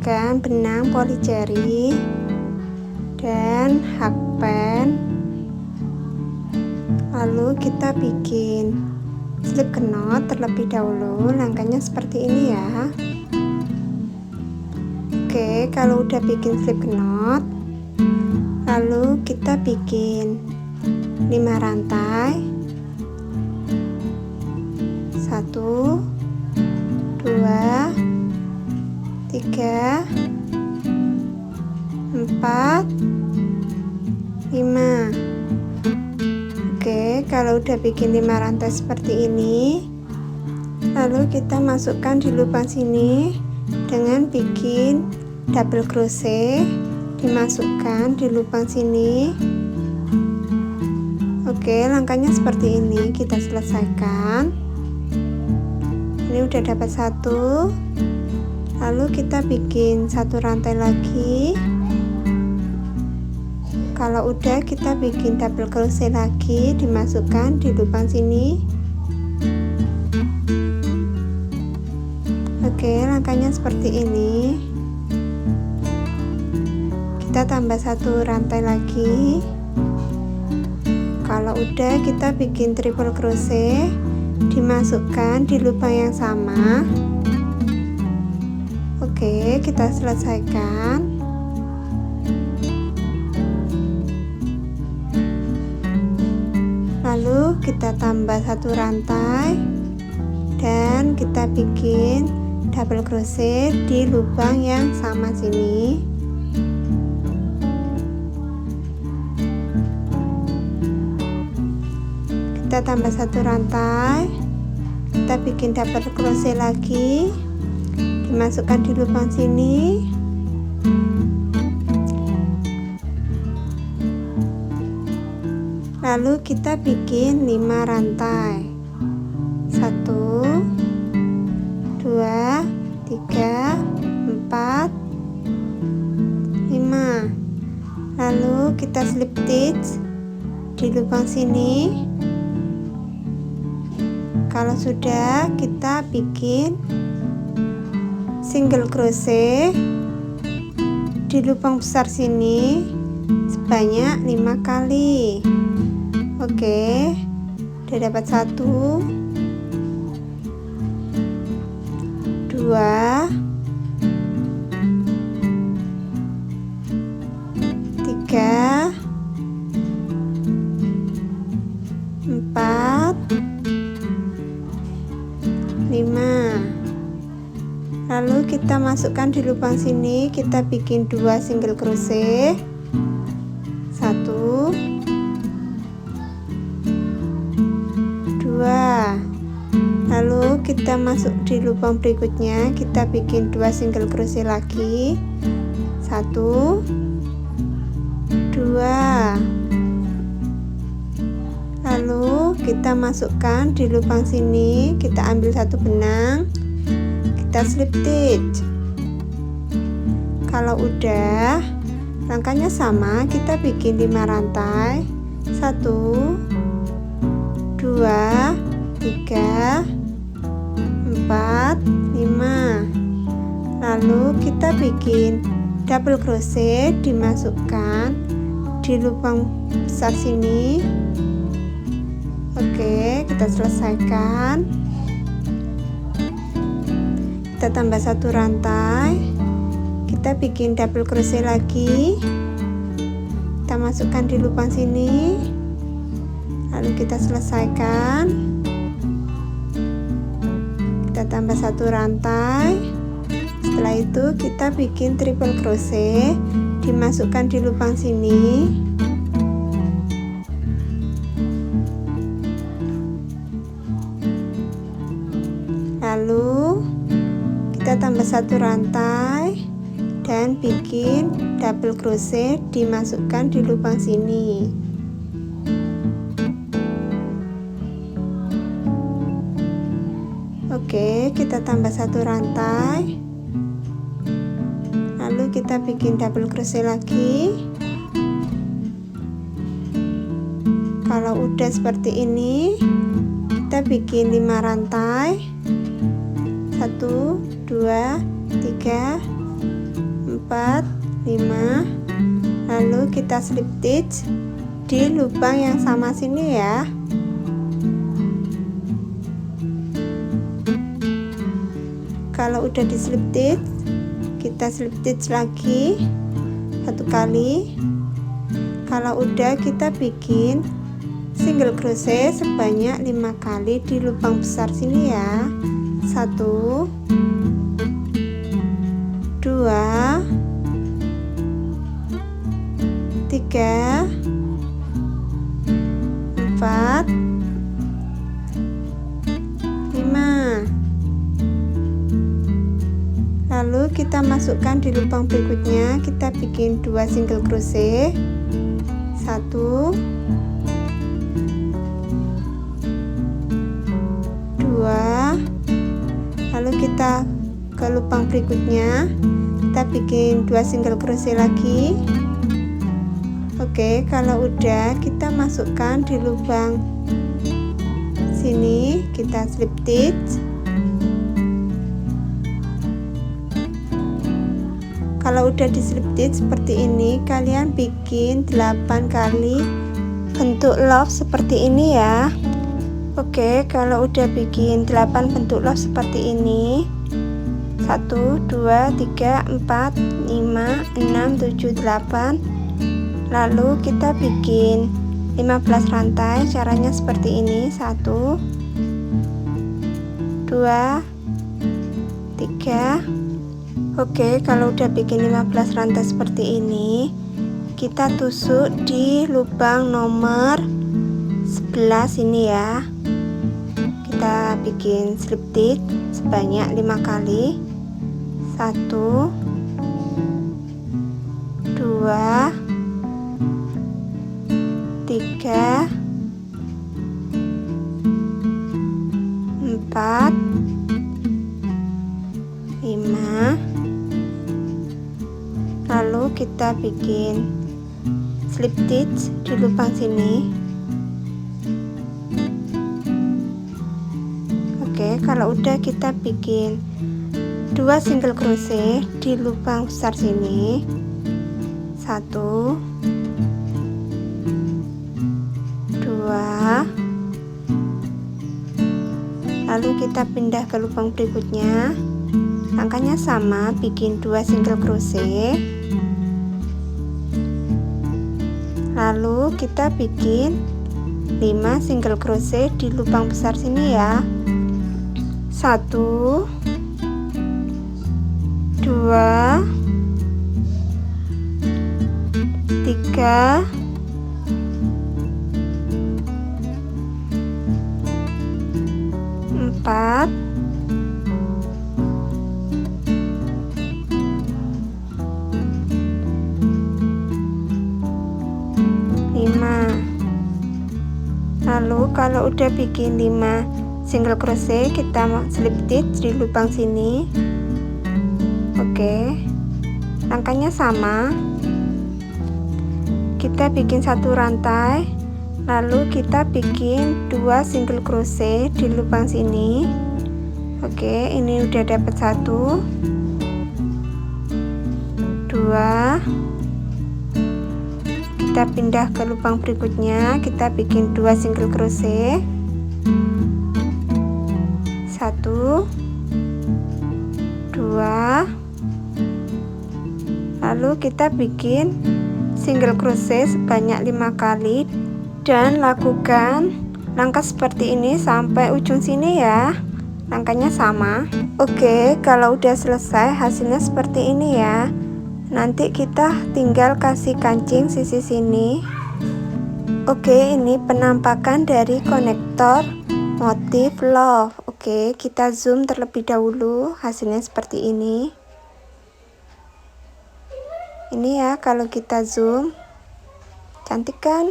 masukkan benang polyjeri dan hakpen, lalu kita bikin slip knot terlebih dahulu. Langkahnya seperti ini ya. Oke, kalau udah bikin slip knot, lalu kita bikin 5 rantai, 1 2 3 4 5. Oke, kalau udah bikin 5 rantai seperti ini, lalu kita masukkan di lubang sini dengan bikin double crochet, dimasukkan di lubang sini. Oke, langkahnya seperti ini, kita selesaikan. Ini udah dapat 1, lalu kita bikin 1 rantai lagi. Kalau udah, kita bikin double crochet lagi, dimasukkan di lubang sini. Oke, langkahnya seperti ini. Kita tambah 1 rantai lagi. Kalau udah, kita bikin triple crochet, dimasukkan di lubang yang sama. Oke, kita selesaikan. Lalu kita tambah 1 rantai dan kita bikin double crochet di lubang yang sama sini. Kita tambah 1 rantai, kita bikin double crochet lagi, dimasukkan di lubang sini. Lalu kita bikin 5 rantai, 1 2 3 4 5. Lalu kita slip stitch di lubang sini. Kalau sudah, kita bikin single crochet di lubang besar sini sebanyak 5 kali. Oke, udah dapat 1 2 3 4 5. Lalu kita masukkan di lubang sini, kita bikin 2 single crochet, 1 2. Lalu kita masuk di lubang berikutnya, kita bikin 2 single crochet lagi, 1 2. Lalu kita masukkan di lubang sini, kita ambil 1 benang, kita slip stitch. Kalau udah, langkahnya sama, kita bikin 5 rantai, 1 2 3 4 5. Lalu kita bikin double crochet, dimasukkan di lubang besar sini. Oke, kita selesaikan. Kita tambah 1 rantai, kita bikin double crochet lagi, kita masukkan di lubang sini, lalu kita selesaikan. Kita tambah 1 rantai. Setelah itu kita bikin triple crochet, dimasukkan di lubang sini. Lalu kita tambah 1 rantai dan bikin double crochet, dimasukkan di lubang sini. Oke, kita tambah 1 rantai, lalu kita bikin double crochet lagi. Kalau udah seperti ini, kita bikin 5 rantai, 1 2 3 4, 5. Lalu kita slip stitch di lubang yang sama sini ya. Kalau udah di slip stitch, kita slip stitch lagi 1 kali. Kalau udah, kita bikin single crochet sebanyak 5 kali di lubang besar sini ya. 1, 2, 3, 4, 5. Lalu kita masukkan di lubang berikutnya, kita bikin 2 single crochet. 1, 2. Lalu kita ke lubang berikutnya, kita bikin 2 single crochet lagi. Oke, kalau udah, kita masukkan di lubang sini, kita slip stitch. Kalau udah di slip stitch seperti ini, kalian bikin 8 kali bentuk love seperti ini ya. Oke, kalau udah bikin 8 bentuk love seperti ini, 1, 2, 3, 4, 5, 6, 7, 8. Lalu kita bikin 15 rantai. Caranya seperti ini. 1, 2, 3. Oke, kalau udah bikin 15 rantai seperti ini, kita tusuk di lubang nomor 11 ini ya. Kita bikin slip stitch sebanyak 5 kali. 1, 2, 3, 4, 5. Lalu kita bikin slip stitch di lubang sini. Oke, kalau udah, kita bikin 2 single crochet di lubang besar sini. 1, 2. Lalu kita pindah ke lubang berikutnya. Langkahnya sama, bikin 2 single crochet. Lalu kita bikin 5 single crochet di lubang besar sini ya. 1, 2, 3, 4, 5. Lalu kalau udah bikin 5 single crochet, kita slip stitch di lubang sini. Oke, langkahnya sama, kita bikin 1 rantai, lalu kita bikin 2 single crochet di lubang sini. Oke, ini udah dapat 1, 2. Kita pindah ke lubang berikutnya, kita bikin 2 single crochet. 1, 2. Lalu kita bikin single crochet sebanyak 5 kali dan lakukan langkah seperti ini sampai ujung sini ya. Langkahnya sama. Oke, kalau udah selesai, hasilnya seperti ini ya. Nanti kita tinggal kasih kancing sisi sini. Oke, ini penampakan dari konektor motif love. Oke, kita zoom terlebih dahulu. Hasilnya seperti ini. Ini ya, kalau kita zoom, cantik kan?